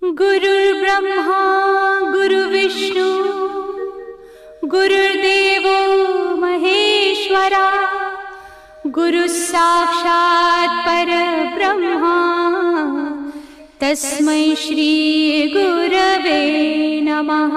गुरुर्ब्रह्मा गुरुविष्णु गुरुर्देवो महेश्वरा गुरुसाक्षात् परब्रह्मा तस्मै श्री गुरवे नमः।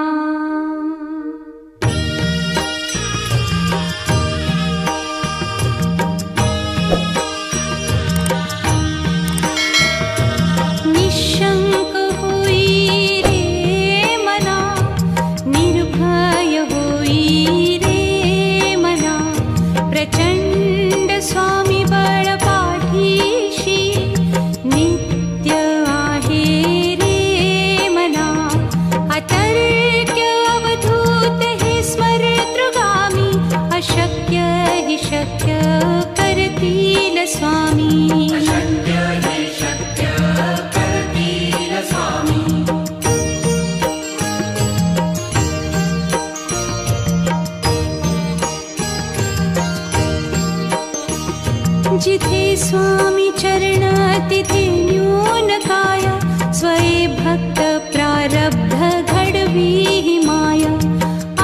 जिथे स्वामी चरण तिथे न्यून काया स्वये भक्त प्रारब्ध घडवी ही माया।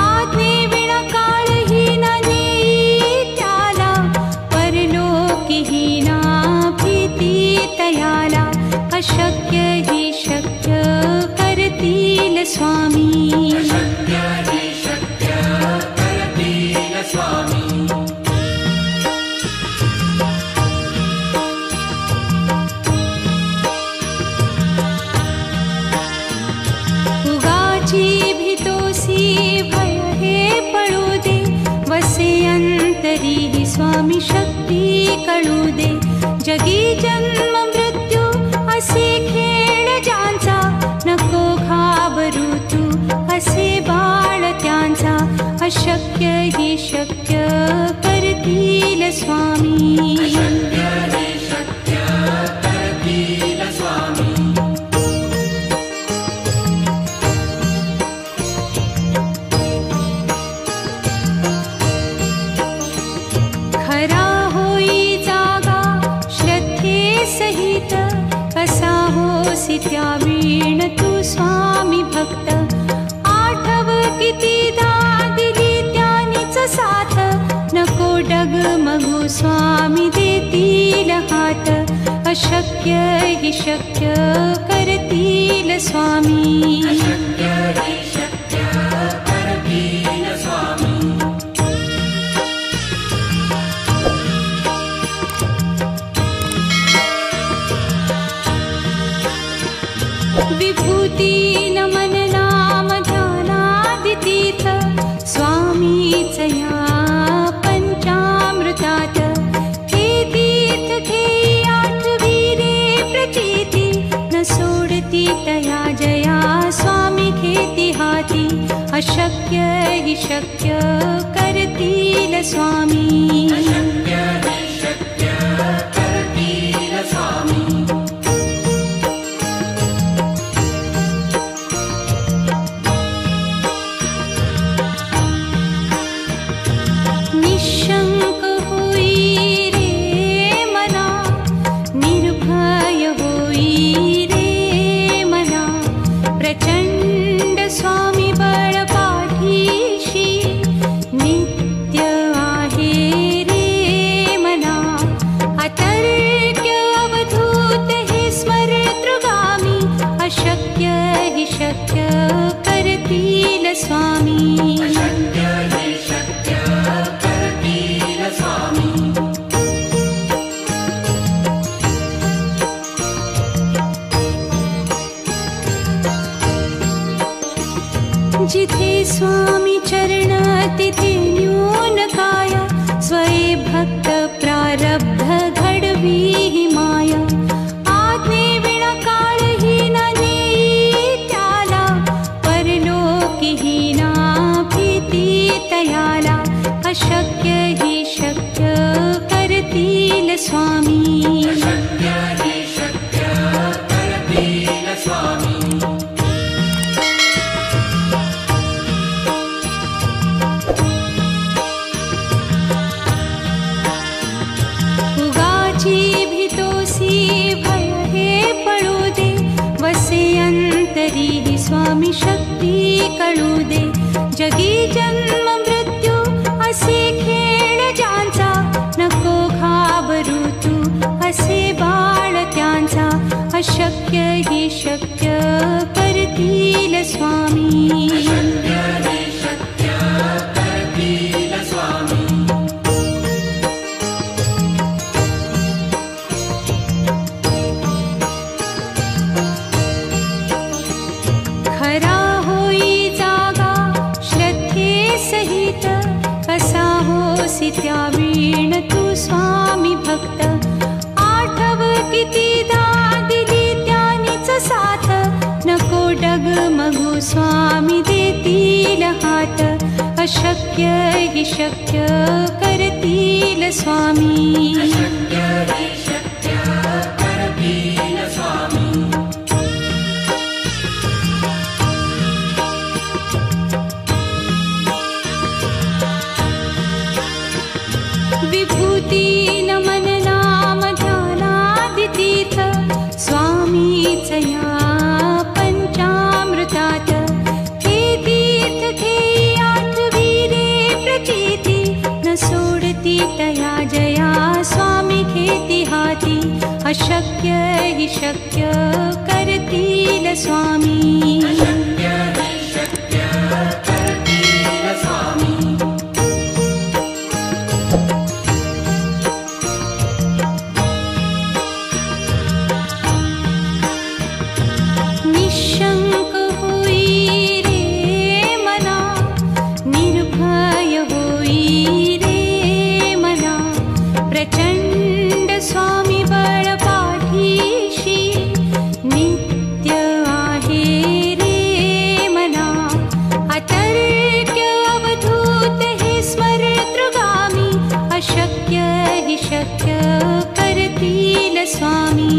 आज्ञे विना काळही ना नेई त्याला परलोकी ही ना भीती तयाला। अशक्य ही शक्य करतील स्वामी। स्वामी शक्ती कळू दे जगी जन्म मृत्यू असे खेळ ज्यांचा नको घाबरू तू असे बाळ त्यांचा। अशक्य ही शक्य करतील स्वामी। त्यावीण तू स्वामी भक्त आठव कितीदा दिली त्यानीच साथ। नको डगमगू स्वामी देतील हात। अशक्य ही शक्य करतील स्वामी। विभूती नमन नाम ध्यानादितीर्थ स्वामीच या पंचामृतात। हे तीर्थ घेई आठवी रे प्रचिती न सोडती तया जया स्वामी घेती हाती। अशक्य ही शक्य करतील स्वामी। जिथे स्वामी चरण तिथे न्यून काया स्वये भक्त प्रारब्ध घडवी ही माया। आज्ञे विना काळही ना नेई त्याला परलोकी ही ना भीती तयाला। अशक्य ही शक्य करतील स्वामी। भीतोसी भय हे पळू दे वसे अंत स्वामी शक्ती कळू दे. जगी जन्म मृत्यू असे खेळ ज्यांचा, नको घाबरू तू असे बाळ त्यांचा. अशक्य ही शक्य करतील स्वामी. खरा होई जागा श्रद्धे सहित, कसा होसी त्या वीण तू स्वामी भक्त. आठव कितीदा दिली त्यानीच साथ, नको डगमगू स्वामी देतील हात. अशक्य ही शक्य करतील स्वामी. विभूती नमन नाम ध्यानादितीर्थ, स्वामीच या पंचामृतात. हे तीर्थ घेई आठवी रे प्रचिती, न सोडती तया जया स्वामी घेती हाती. अशक्य ही शक्य करतील स्वामी. निशंक होई रे मना, निर्भय होई रे मना. प्रचंड स्वामी बळ पाठीशी, नित्य आहे रे मना. अतर्क्य अवधूत हे स्मरतृगामी, अशक्य हि शक्य करतील स्वामी.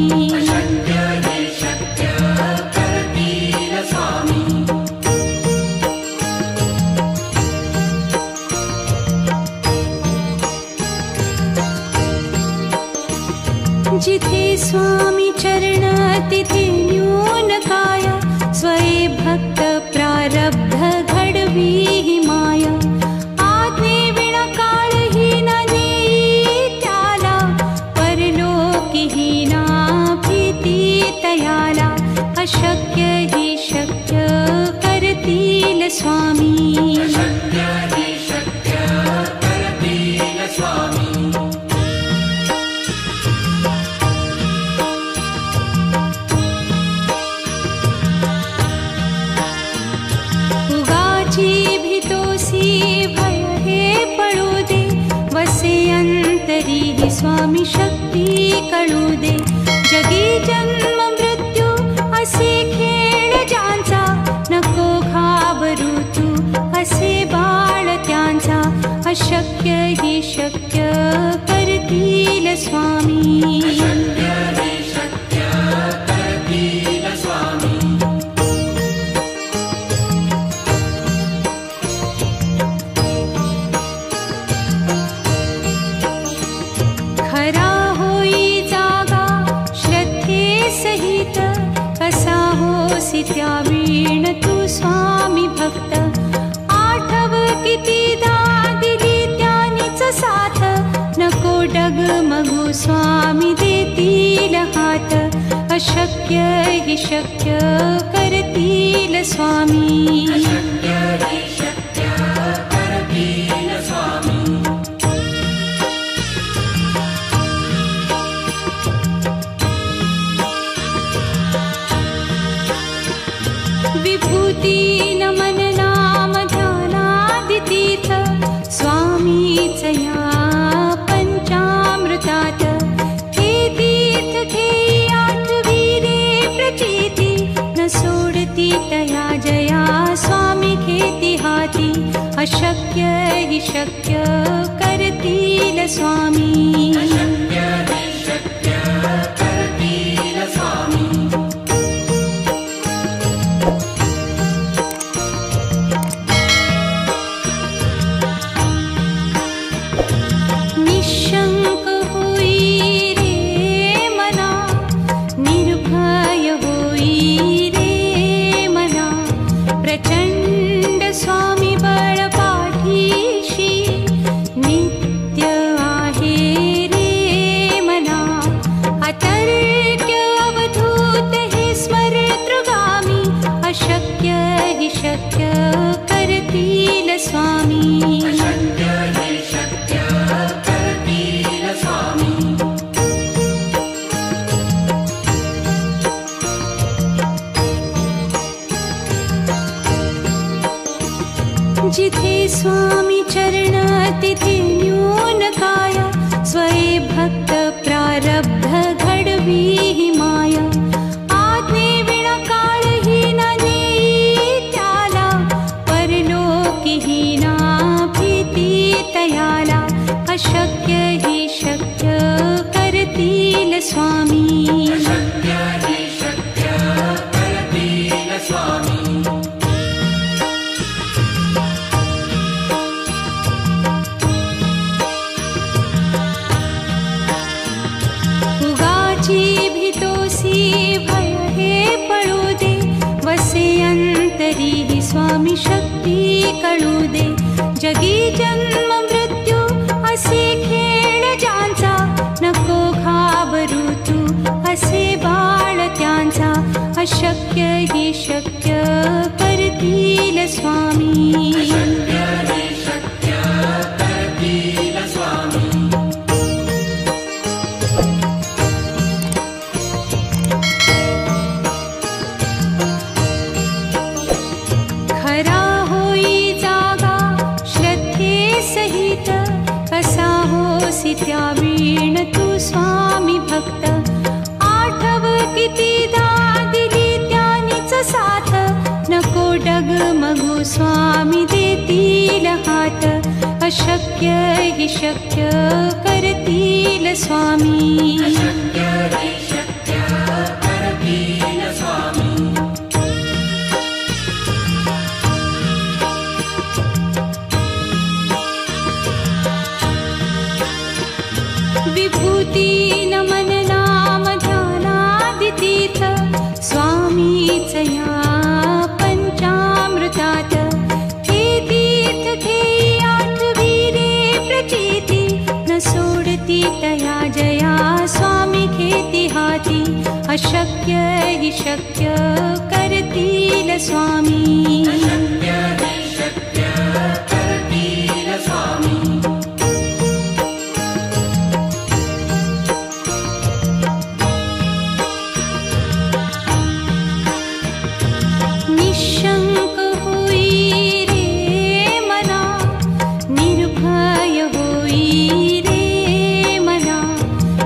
जिथे स्वामी चरण तिथे न्यून काया, स्वये भक्त प्रारब्ध घडवी ही माया. आज्ञे विना काळही न नेई त्याला, परलोकीही ना भीती तयाला. अशक्य ही शक्य करतील स्वामी. भीतोसी भय हे पळू दे, वसे अंतरी ही स्वामी शक्ती कळू दे. जगी जन्म मृत्यू असे खेळ ज्यांचा, नको घाबरू तू असे बाळ त्यांचा. अशक्य ही शक्य करतील स्वामी. खरा होई जागा श्रद्धे सहित, कसा होसी त्या वीण तू स्वामी भक्त. आठव कितीदा दिली त्यानीच साथ, नको डगमगू स्वामी देतील हात. अशक्य हि शक्य करतील स्वामी. विभूती नमन नाम ध्यानादितीर्थ, स्वामीच या पंचामृतात. हे तीर्थ घेई आठवी रे प्रचिती, न सोडती तया जया स्वामी घेती हाती. अशक्य हि शक्य करतील स्वामी. निशंक होई रे मना, निर्भय होई रे मना. जिथे स्वामी चरण तिथे न्यून काया, स्वये भक्त प्रारब्ध घडवी ही माया. आज्ञे विना काळही न नेई त्याला, परलोकी ही ना भीती तयाला. अशक्य ही शक्य करतील स्वामी. अशक्य ही शक्य करतील स्वामी. उगाची भीतोसी भय हे पळू दे, वसे अंतरी ही स्वामी शक्ती कळू दे. जगी जन्म मृत्यू असे खेळ ज्यांचा, नको घाबरू तू असे बाळ त्यांचा. अशक्य ही शक्य करतील स्वामी. अशक्य ही शक्य करतील स्वामी. खरा होई जागा श्रद्धे सहित, कसा होसी त्या वीण तू स्वामी भक्त. आठव कितीदा दिली त्यानीच साथ, नको डगमगू स्वामी देतील हात. अशक्य ही शक्य करतील स्वामी. अशक्य ही शक्य करतील स्वामी. विभूती नमन नाम ध्यानादितीर्थ, स्वामीच या पंचामृतात. हे तीर्थ घेई आठवी रे प्रचिती, न सोडती तया जया स्वामी घेती हाती. अशक्य ही शक्य करतील स्वामी. अशक्य ही शक्य करतील स्वामी. निशंक होई रे मना, निर्भय होई रे मना.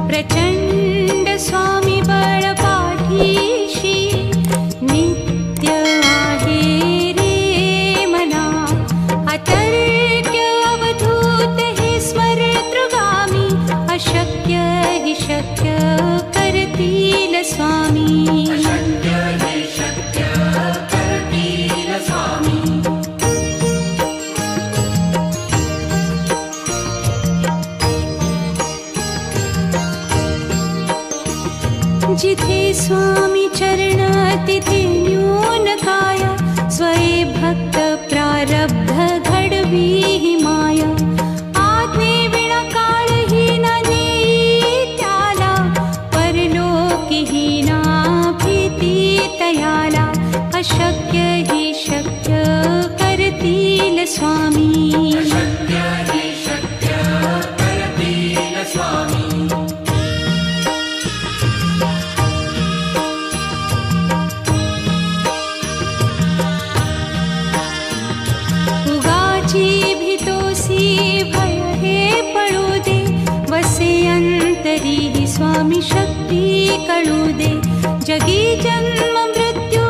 प्रचंड स्वामी बळ पाठीशी, नित्य आहे रे मना. अतर्क्य अवधूत हे स्मरतृगामी, अशक्य ही शक्य करतील स्वामी. अशक्य ही शक्य करतील स्वामी. जिथे स्वामी चरण तिथे न्यून काया, स्वये भक्त प्रारब्ध घडवी ही माया. आज्ञे विना काळही न नेई त्याला, परलोकी ही ना भीती तयाला. अशक्य ही शक्य करतील स्वामी. अशक्य ही शक्य करतील स्वामी. उगाची भीतोसी भय हे पळू दे, वसे अंतरी ही स्वामी शक्ती कळू दे. जगी जन्म मृत्यू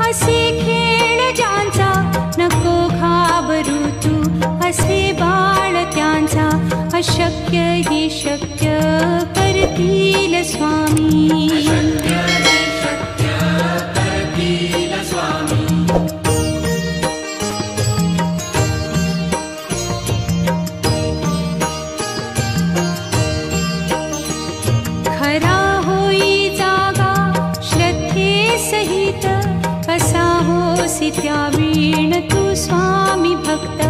असे खेळ ज्यांचा, नको घाबरू तू असे बाळ त्यांचा. अशक्य ही शक्य करतील स्वामी. अशक्य ही शक्य करतील स्वामी. खरा होई जागा श्रद्धे सहित, कसा होसी त्या वीण तू स्वामी भक्त.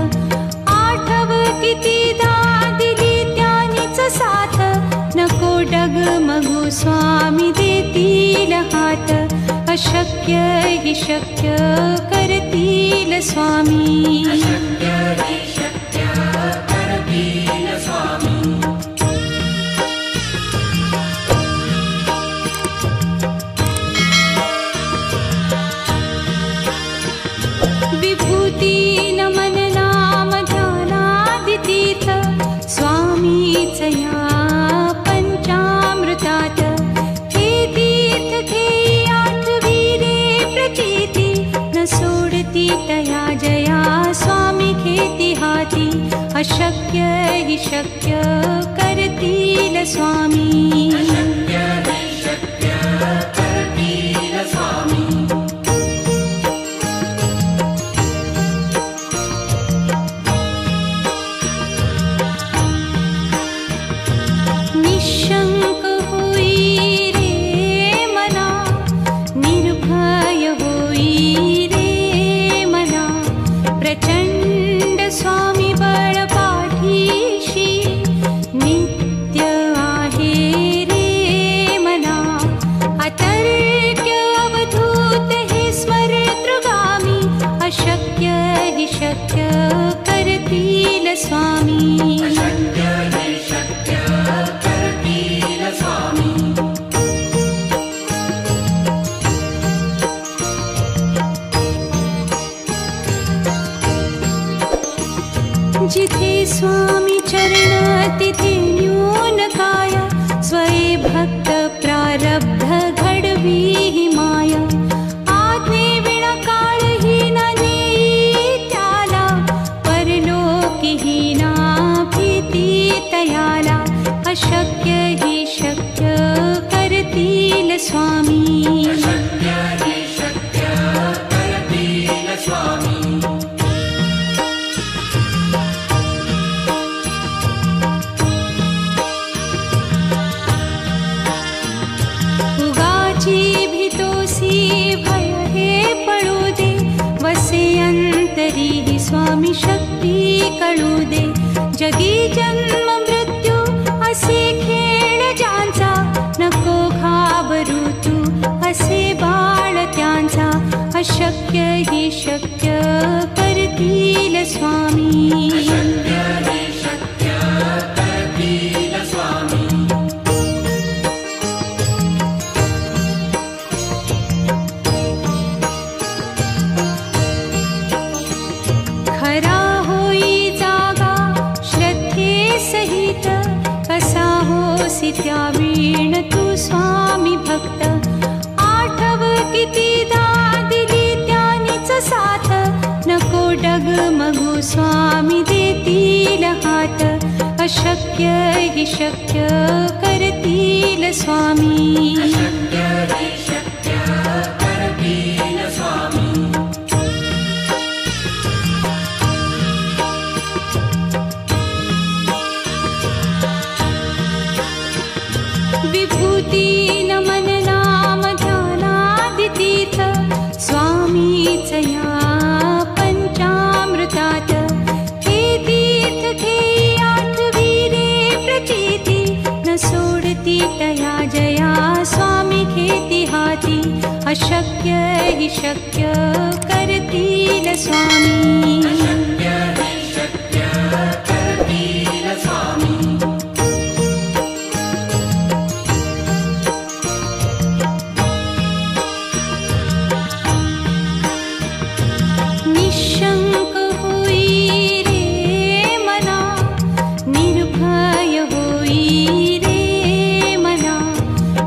आठव कितीदा दिली त्यानीच साथ, नको डगमगू स्वामी देतील हात. अशक्य ही शक्य करतील स्वामी. अशक्य ही शक्य करतील स्वामी. विभूती नमन नाम प्रचिती न सोडती तया जया स्वामी घेती हाती अशक्य हि शक्य करतील स्वामी अशक्य हि शक्य करतील स्वामी निशंक होई रे मना निर्भय होई रे मना प्रचंड स्वामी बळ पाठीशी नित्य आहे रे मना अतर्क्य अवधूत हे स्मरतृगामी अशक्य हि शक्य करतील स्वामी अशक्य हि शक्य करतील स्वामी जिथे स्वामी चरण तिथे न्यून काय स्वये भक्त प्रारब्ध घडवी हि माया आज्ञे विना काळही न नेई त्याला परलोकी हि ना भीती तयाला अशक्य हि शक्य करतील स्वामी अशक्य हि शक्य करतील स्वामी उगाची भीतोसी भय हे पळू दे वसे अंतरी हि स्वामी शक्ती कळू दे जगी जन्म मृत्यू असे खेळ ज्यांचा नको घाबरू तू असे बाळ त्यांचा अशक्य हि शक्य करतील स्वामी अशक्य हि शक्य करतील स्वामी खरा होई जागा श्रद्धे सहित कसा होसी त्या वीण तू स्वामी भक्त आठव कितीदा दिली त्यानीच साथ नको डगमगू स्वामी देतील हात अशक्य हि शक्य करतील स्वामी अशक्य हि शक्य करतील स्वामी विभूती नमन नाम ध्यानादितीर्थ स्वामीच या पंचामृतात हे तीर्थ घेई आठवी रे प्रचिती न सोडती तया जया स्वामी घेती हाती अशक्य हि शक्य करतील स्वामी अशक्य हि शक्य करतील स्वामी निशंक होई रे मना निर्भय होई रे मना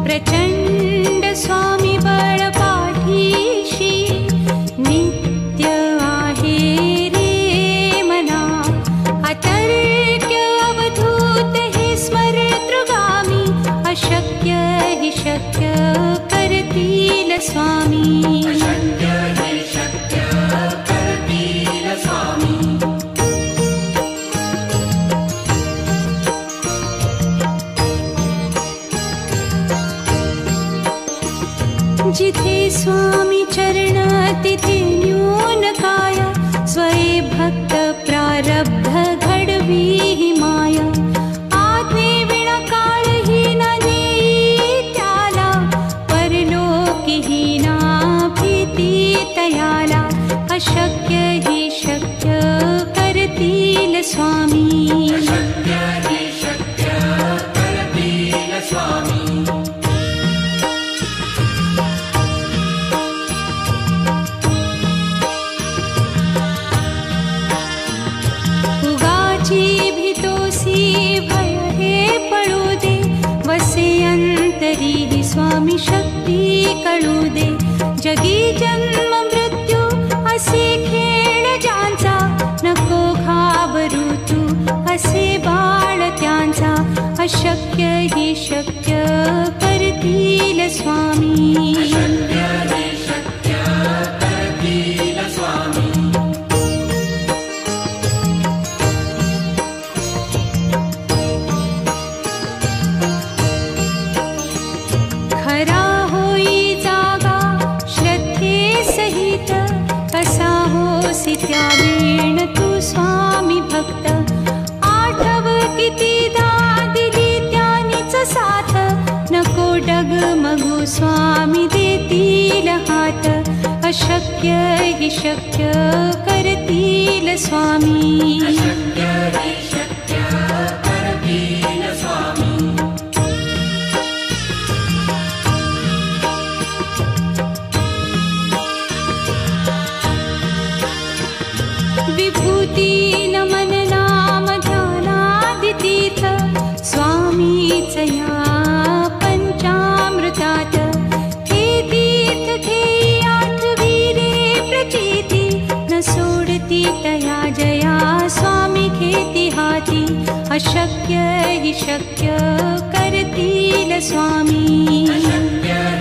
प्रचंड स्वामी बळ पाठीशी नित्य आहे रे मना अतर्क्य अवधूत हे स्मरतृगामी अशक्य हि शक्य करतील स्वामी अशक्य हि शक्य करतील स्वामी जिथे स्वामी चरण तिथे न्यून काय स्वये भक्त प्रारब्ध घडवी हि माया आज्ञे विना काळही न नेई त्याला परलोकी हि ना भीती तयाला अशक्य हि शक्य करतील स्वामी अशक्य हि शक्य करतील स्वामी उगाची भीतोसी भय हे पळू दे वसे अंतरी हि स्वामी शक्ती कळू दे जगी जन्म मृत्यू असे खेळ ज्यांचा, नको घाबरू तू असे बाळ त्यांचा. अशक्य ही शक्य करतील स्वामी. अशक्य हि शक्य करतील स्वामी. खरा होई जागा श्रद्धे सहित, कसा होसी त्यावेण तू स्वामी भक्त. आठव कितीदा दिली त्यानीच साथ, नको डगमगू स्वामी देतील हात. अशक्य हि शक्य करतील स्वामी. अशक्य हि शक्य करतील स्वामी. विभूती नमन नाम ध्यानादितीर्थ, स्वामीच या पंचामृतात. हे तीर्थ घेई आठविरे प्रचिती, न सोडती तया जया स्वामी घेती हाती. अशक्य हि शक्य करतील स्वामी. अशक्य